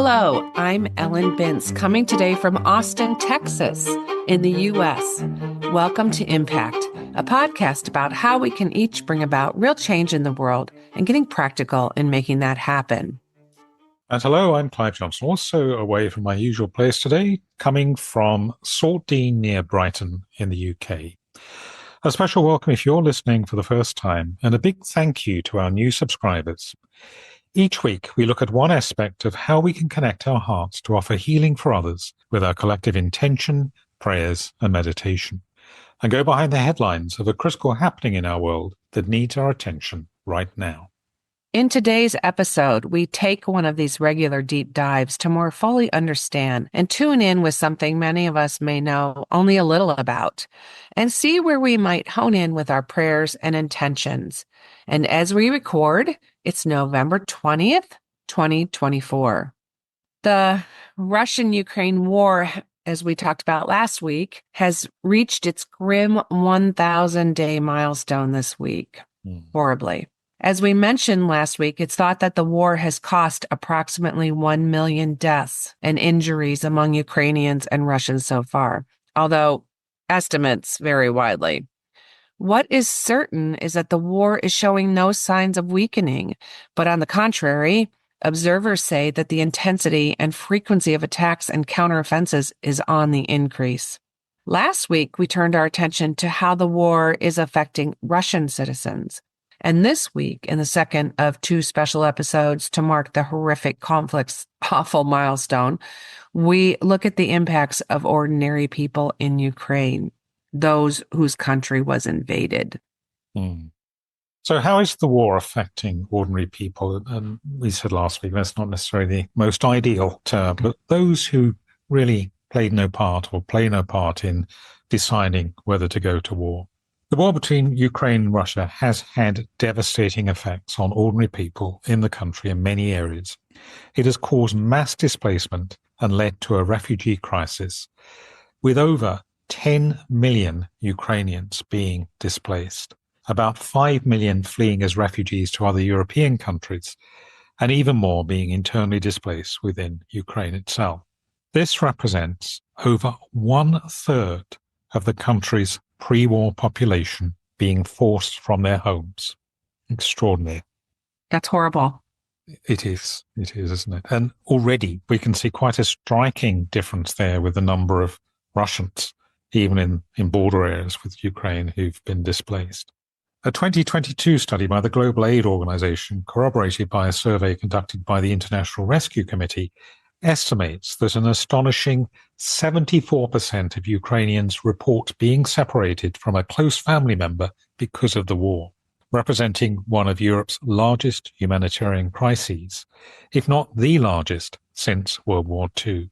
Hello, I'm Ellen Bintz, coming today from Austin, Texas, in the U.S. Welcome to Impact, a podcast about how we can each bring about real change in the world and getting practical in making that happen. And hello, I'm Clive Johnson, also away from my usual place today, coming from Saltdean near Brighton in the UK. A special welcome if you're listening for the first time, and a big thank you to our new subscribers. Each week, we look at one aspect of how we can connect our hearts to offer healing for others with our collective intention, prayers, and meditation, and go behind the headlines of a critical happening in our world that needs our attention right now. In today's episode, we take one of these regular deep dives to more fully understand and tune in with something many of us may know only a little about, and see where we might hone in with our prayers and intentions. And as we record, it's November 20th, 2024. The Russian-Ukraine war, as we talked about last week, has reached its grim 1,000-day milestone this week, horribly. As we mentioned last week, it's thought that the war has cost approximately 1 million deaths and injuries among Ukrainians and Russians so far, although estimates vary widely. What is certain is that the war is showing no signs of weakening, but on the contrary, observers say that the intensity and frequency of attacks and counteroffensives is on the increase. Last week, we turned our attention to how the war is affecting Russian citizens. And this week, in the second of two special episodes to mark the horrific conflict's awful milestone, we look at the impacts of ordinary people in Ukraine, those whose country was invaded. So how is the war affecting ordinary people? And we said last week, that's not necessarily the most ideal term, but those who really played no part or play no part in deciding whether to go to war. The war between Ukraine and Russia has had devastating effects on ordinary people in the country in many areas. It has caused mass displacement and led to a refugee crisis, with over 10 million Ukrainians being displaced, about 5 million fleeing as refugees to other European countries, and even more being internally displaced within Ukraine itself. This represents over 1/3 of the country's pre-war population being forced from their homes. Extraordinary. That's horrible. It is, isn't it? And already we can see quite a striking difference there with the number of Russians, even in border areas with Ukraine, who've been displaced. A 2022 study by the Global Aid Organization, corroborated by a survey conducted by the International Rescue Committee, estimates that an astonishing 74% of Ukrainians report being separated from a close family member because of the war, representing one of Europe's largest humanitarian crises, if not the largest since World War II.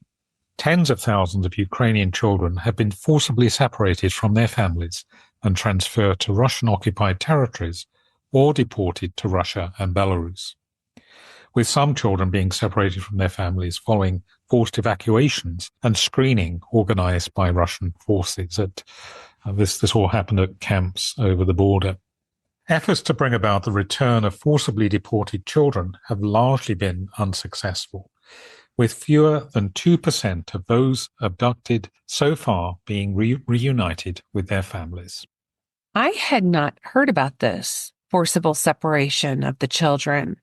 Tens of thousands of Ukrainian children have been forcibly separated from their families and transferred to Russian-occupied territories or deported to Russia and Belarus, with some children being separated from their families following forced evacuations and screening organized by Russian forces. This all happened at camps over the border. Efforts to bring about the return of forcibly deported children have largely been unsuccessful, with fewer than 2% of those abducted so far being reunited with their families. I had not heard about this forcible separation of the children.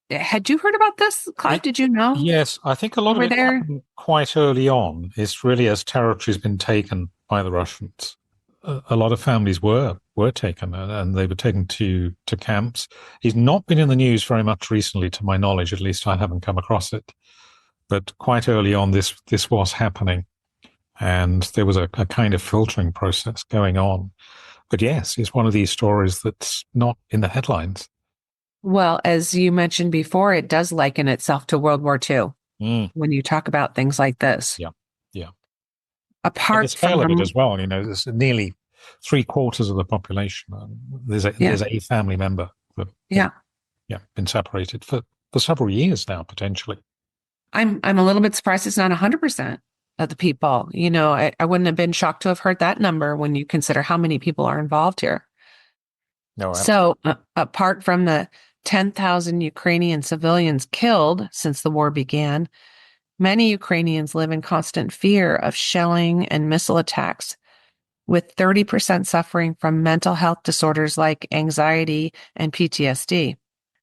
Had you heard about this, Clive? Did you know? Yes, I think a lot of it happened quite early on. It's really as territory has been taken by the Russians. A lot of families were taken, and they were taken to camps. He's not been in the news very much recently, to my knowledge. At least I haven't come across it. But quite early on, this was happening, and there was a kind of filtering process going on. But yes, it's one of these stories that's not in the headlines. Well, as you mentioned before, it does liken itself to World War II when you talk about things like this. Yeah. Apart the scale from of it as well, there's nearly 3/4 of the population. There's a family member that been separated for several years now, potentially. I'm a little bit surprised it's not 100% of the people. I wouldn't have been shocked to have heard that number when you consider how many people are involved here. No. So apart from the 10,000 Ukrainian civilians killed since the war began. Many Ukrainians live in constant fear of shelling and missile attacks, with 30% suffering from mental health disorders like anxiety and PTSD.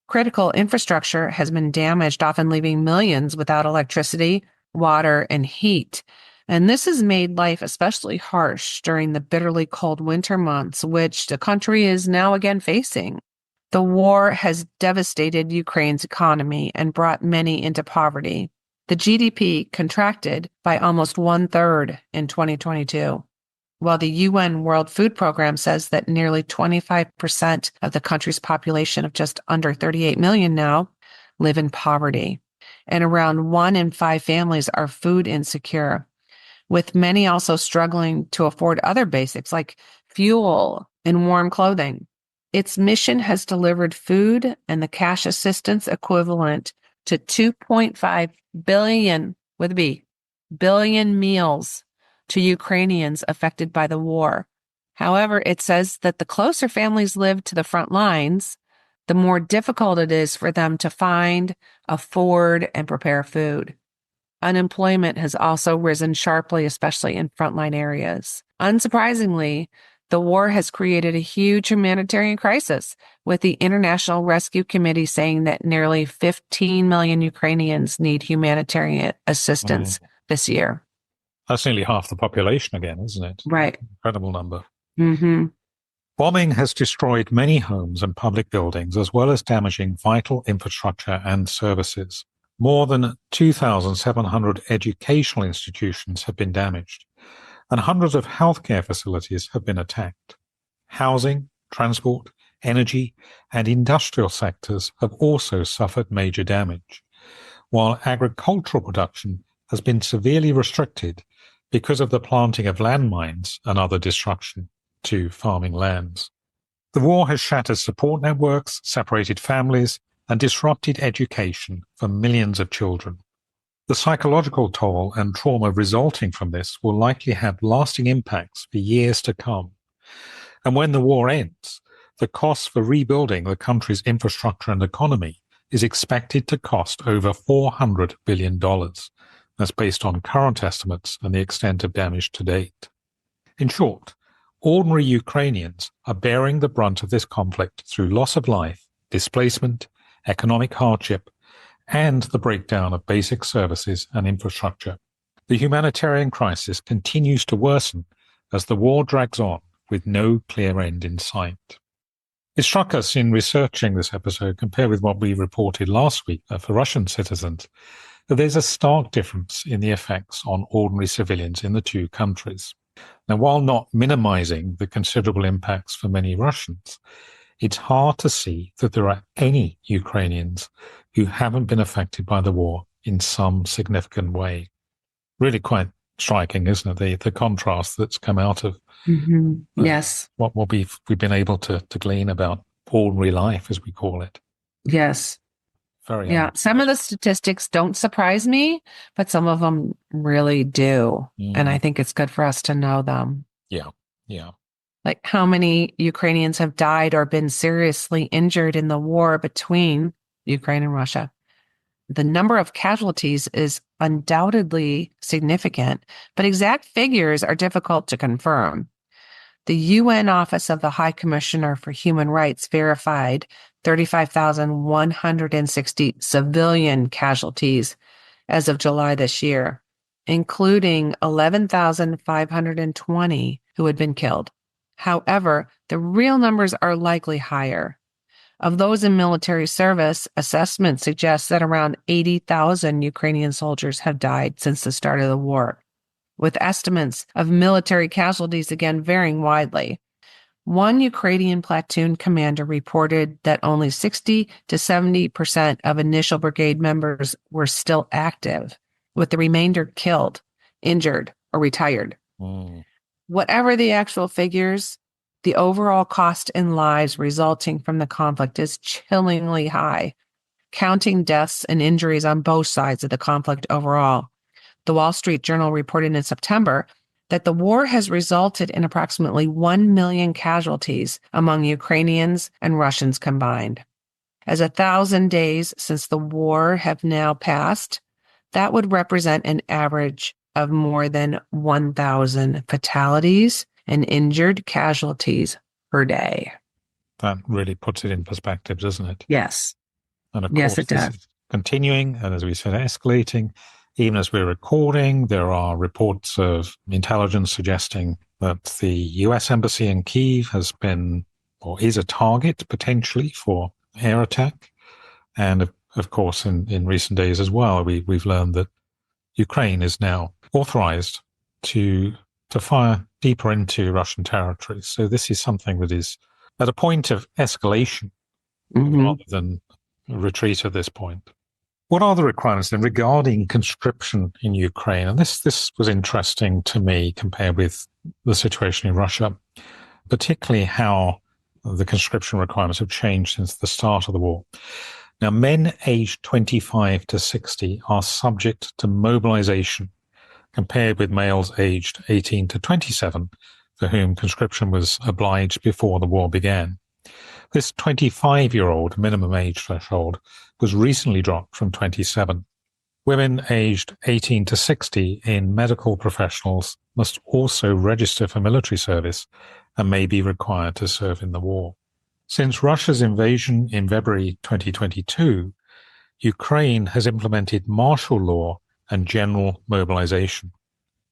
Critical infrastructure has been damaged, often leaving millions without electricity, water, and heat. And this has made life especially harsh during the bitterly cold winter months, which the country is now again facing. The war has devastated Ukraine's economy and brought many into poverty. The GDP contracted by almost 1/3 in 2022, while the UN World Food Program says that nearly 25% of the country's population of just under 38 million now live in poverty, and around 1 in 5 families are food insecure, with many also struggling to afford other basics like fuel and warm clothing. Its mission has delivered food and the cash assistance equivalent to 2.5 billion, with a B, billion meals to Ukrainians affected by the war. However, it says that the closer families live to the front lines, the more difficult it is for them to find, afford, and prepare food. Unemployment has also risen sharply, especially in frontline areas. Unsurprisingly, the war has created a huge humanitarian crisis, with the International Rescue Committee saying that nearly 15 million Ukrainians need humanitarian assistance this year. That's nearly half the population again, isn't it? Right. Incredible number. Mm-hmm. Bombing has destroyed many homes and public buildings, as well as damaging vital infrastructure and services. More than 2,700 educational institutions have been damaged, and hundreds of healthcare facilities have been attacked. Housing, transport, energy, and industrial sectors have also suffered major damage, while agricultural production has been severely restricted because of the planting of landmines and other destruction to farming lands. The war has shattered support networks, separated families, and disrupted education for millions of children. The psychological toll and trauma resulting from this will likely have lasting impacts for years to come. And when the war ends, the cost for rebuilding the country's infrastructure and economy is expected to cost over $400 billion. That's based on current estimates and the extent of damage to date. In short, ordinary Ukrainians are bearing the brunt of this conflict through loss of life, displacement, economic hardship, and the breakdown of basic services and infrastructure. The humanitarian crisis continues to worsen as the war drags on with no clear end in sight. It struck us in researching this episode, compared with what we reported last week for Russian citizens, that there's a stark difference in the effects on ordinary civilians in the two countries. Now, while not minimizing the considerable impacts for many Russians, it's hard to see that there are any Ukrainians who haven't been affected by the war in some significant way. Really quite striking, isn't it? The contrast that's come out of Yes. What we've been able to glean about ordinary life, as we call it. Yes. Very Yeah. Some of the statistics don't surprise me, but some of them really do. And I think it's good for us to know them. Yeah. Yeah. Like how many Ukrainians have died or been seriously injured in the war between Ukraine and Russia. The number of casualties is undoubtedly significant, but exact figures are difficult to confirm. The UN Office of the High Commissioner for Human Rights verified 35,160 civilian casualties as of July this year, including 11,520 who had been killed. However, the real numbers are likely higher. Of those in military service, assessment suggests that around 80,000 Ukrainian soldiers have died since the start of the war, with estimates of military casualties again varying widely. One Ukrainian platoon commander reported that only 60 to 70% of initial brigade members were still active, with the remainder killed, injured, or retired. Whatever the actual figures, the overall cost in lives resulting from the conflict is chillingly high, counting deaths and injuries on both sides of the conflict overall. The Wall Street Journal reported in September that the war has resulted in approximately 1 million casualties among Ukrainians and Russians combined. As 1,000 days since the war have now passed, that would represent an average of more than 1,000 fatalities and injured casualties per day. That really puts it in perspective, doesn't it? Yes. And of Yes, course, it this does. is continuing, and as we said, escalating. Even as we're recording, there are reports of intelligence suggesting that the US Embassy in Kyiv has been, or is a target potentially for air attack. And of course, in recent days as well, we've learned that Ukraine is now authorized to fire deeper into Russian territory. So this is something that is at a point of escalation rather than retreat at this point. What are the requirements then regarding conscription in Ukraine? And this was interesting to me compared with the situation in Russia, particularly how the conscription requirements have changed since the start of the war. Now, men aged 25 to 60 are subject to mobilization compared with males aged 18 to 27, for whom conscription was obliged before the war began. This 25-year-old minimum age threshold was recently dropped from 27. Women aged 18 to 60 in medical professionals must also register for military service and may be required to serve in the war. Since Russia's invasion in February 2022, Ukraine has implemented martial law and general mobilization.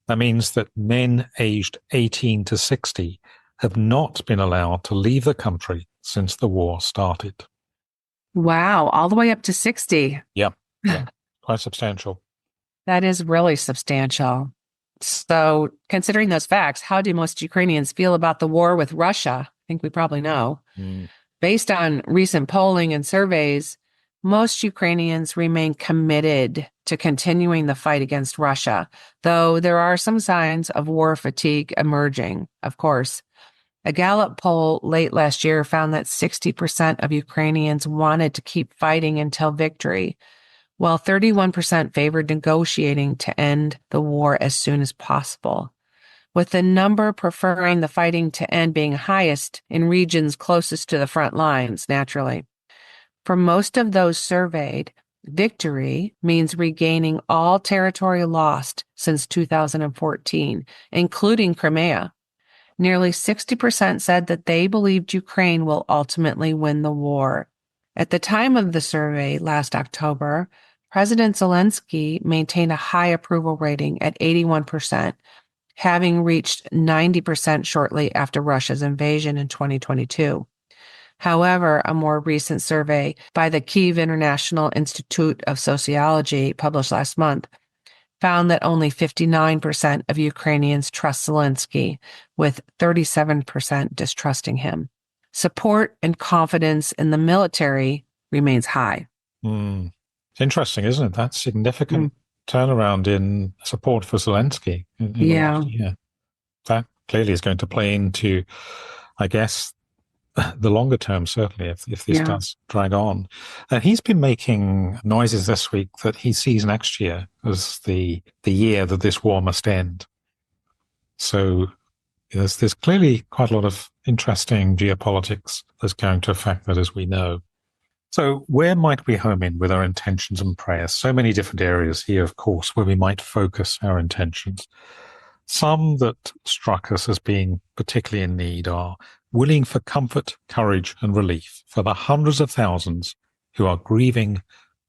That means that men aged 18 to 60 have not been allowed to leave the country since the war started. Wow, all the way up to 60. Yep, quite substantial. That is really substantial. So, considering those facts, how do most Ukrainians feel about the war with Russia? I think we probably know. Based on recent polling and surveys, most Ukrainians remain committed to continuing the fight against Russia, though there are some signs of war fatigue emerging, of course. A Gallup poll late last year found that 60% of Ukrainians wanted to keep fighting until victory, while 31% favored negotiating to end the war as soon as possible, with the number preferring the fighting to end being highest in regions closest to the front lines, naturally. For most of those surveyed, victory means regaining all territory lost since 2014, including Crimea. Nearly 60% said that they believed Ukraine will ultimately win the war. At the time of the survey last October, President Zelensky maintained a high approval rating at 81%, having reached 90% shortly after Russia's invasion in 2022. However, a more recent survey by the Kyiv International Institute of Sociology, published last month, found that only 59% of Ukrainians trust Zelensky, with 37% distrusting him. Support and confidence in the military remains high. It's interesting, isn't it? That significant turnaround in support for Zelensky in the last year. That clearly is going to play into, I guess, the longer term, certainly, if this does drag on. He's been making noises this week that he sees next year as the year that this war must end. So there's clearly quite a lot of interesting geopolitics that's going to affect that, as we know. So where might we home in with our intentions and prayers? So many different areas here, of course, where we might focus our intentions. Some that struck us as being particularly in need are willing for comfort, courage, and relief for the hundreds of thousands who are grieving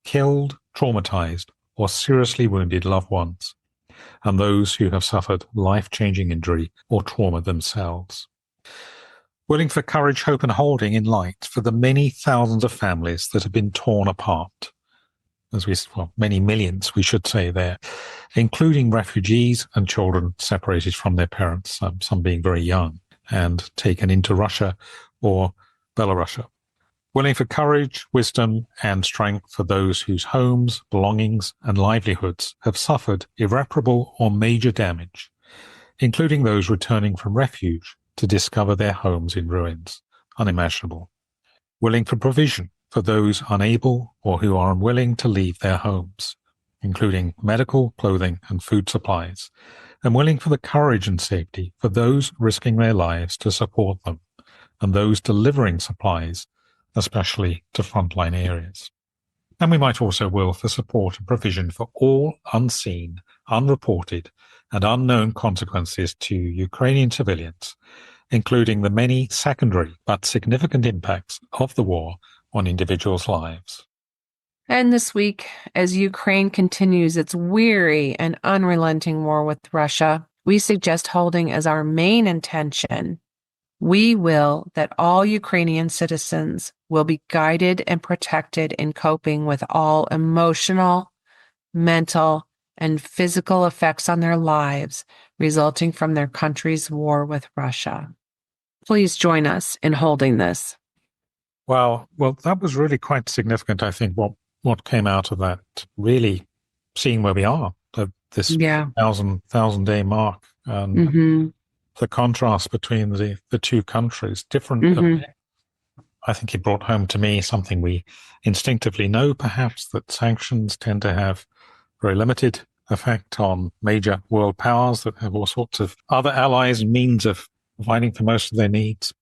killed, traumatized, or seriously wounded loved ones, and those who have suffered life-changing injury or trauma themselves. Willing for courage, hope, and holding in light for the many thousands of families that have been torn apart, many millions, we should say there, including refugees and children separated from their parents, some being very young, and taken into Russia or Belarus. Willing for courage, wisdom, and strength for those whose homes, belongings, and livelihoods have suffered irreparable or major damage, including those returning from refuge to discover their homes in ruins, unimaginable. Willing for provision for those unable or who are unwilling to leave their homes, including medical, clothing, and food supplies, and willing for the courage and safety for those risking their lives to support them, and those delivering supplies especially to frontline areas. And we might also will for support and provision for all unseen, unreported, and unknown consequences to Ukrainian civilians, including the many secondary but significant impacts of the war on individuals' lives. And this week, as Ukraine continues its weary and unrelenting war with Russia, we suggest holding as our main intention, we will that all Ukrainian citizens will be guided and protected in coping with all emotional, mental, and physical effects on their lives resulting from their country's war with Russia. Please join us in holding this. Well, that was really quite significant, I think, what came out of that, really seeing where we are, this 1,000-day mark, and the contrast between the two countries, different. I think it brought home to me something we instinctively know, perhaps, that sanctions tend to have very limited effect on major world powers that have all sorts of other allies and means of providing for most of their needs.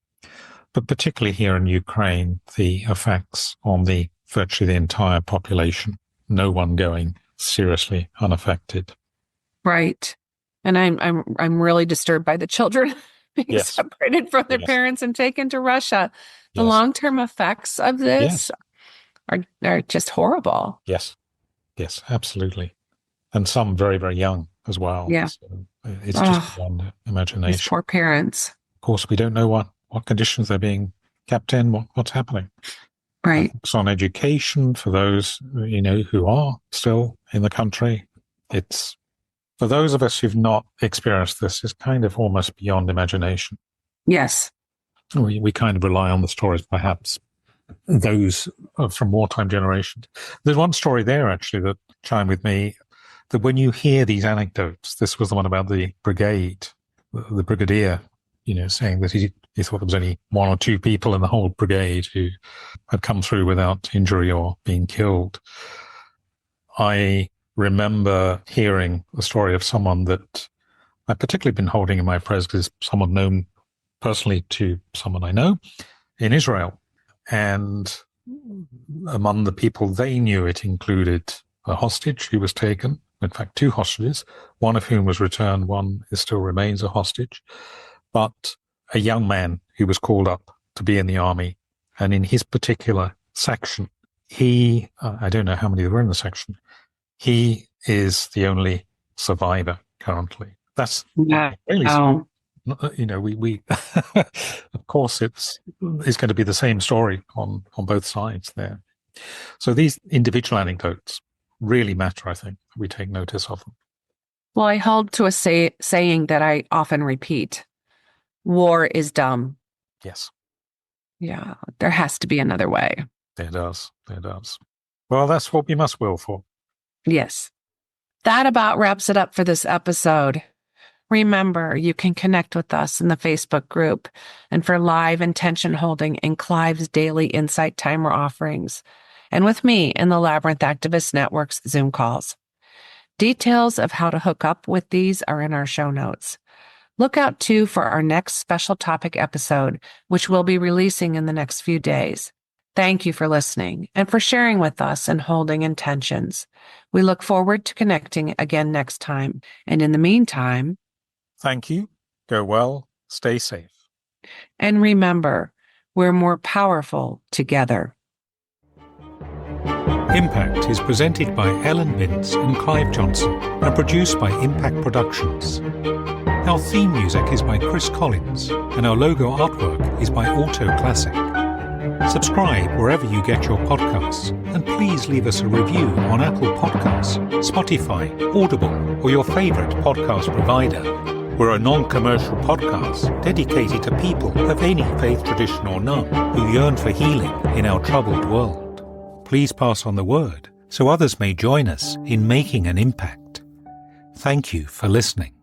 But particularly here in Ukraine, the effects on virtually the entire population, no one going seriously unaffected. Right. And I'm really disturbed by the children being separated from their parents and taken to Russia. The long-term effects of this are just horrible. Yes, absolutely. And some very, very young as well. Yeah. So it's just beyond imagination. These poor parents. Of course, we don't know what conditions they're being kept in, what's happening. Right. It's on education for those, who are still in the country. It's, for those of us who've not experienced this, is kind of almost beyond imagination. Yes. We kind of rely on the stories, perhaps, those from wartime generations. There's one story there, actually, that chimed with me, that when you hear these anecdotes, this was the one about the brigade, the brigadier, saying that he thought there was only one or two people in the whole brigade who had come through without injury or being killed. I remember hearing the story of someone that I've particularly been holding in my prayers because someone known personally to someone I know in Israel. And among the people they knew, it included a hostage who was taken, in fact, two hostages, one of whom was returned, one still remains a hostage, but a young man who was called up to be in the army. And in his particular section, he, I don't know how many there were in the section, he is the only survivor currently. That's really, we of course it's going to be the same story on both sides there. So these individual anecdotes really matter, I think. We take notice of them. Well, I hold to a saying that I often repeat. War is dumb. Yes. Yeah, there has to be another way. There does. Well, that's what we must will for. Yes. That about wraps it up for this episode. Remember, you can connect with us in the Facebook group and for live intention holding in Clive's daily Insight Timer offerings, and with me in the Labyrinth Activist Network's Zoom calls. Details of how to hook up with these are in our show notes. Look out, too, for our next special topic episode, which we'll be releasing in the next few days. Thank you for listening and for sharing with us and holding intentions. We look forward to connecting again next time. And in the meantime, thank you. Go well. Stay safe. And remember, we're more powerful together. Impact is presented by Ellen Binns and Clive Johnson and produced by Impact Productions. Our theme music is by Chris Collins and our logo artwork is by Auto Classic. Subscribe wherever you get your podcasts and please leave us a review on Apple Podcasts, Spotify, Audible, or your favorite podcast provider. We're a non-commercial podcast dedicated to people of any faith tradition or none who yearn for healing in our troubled world. Please pass on the word so others may join us in making an impact. Thank you for listening.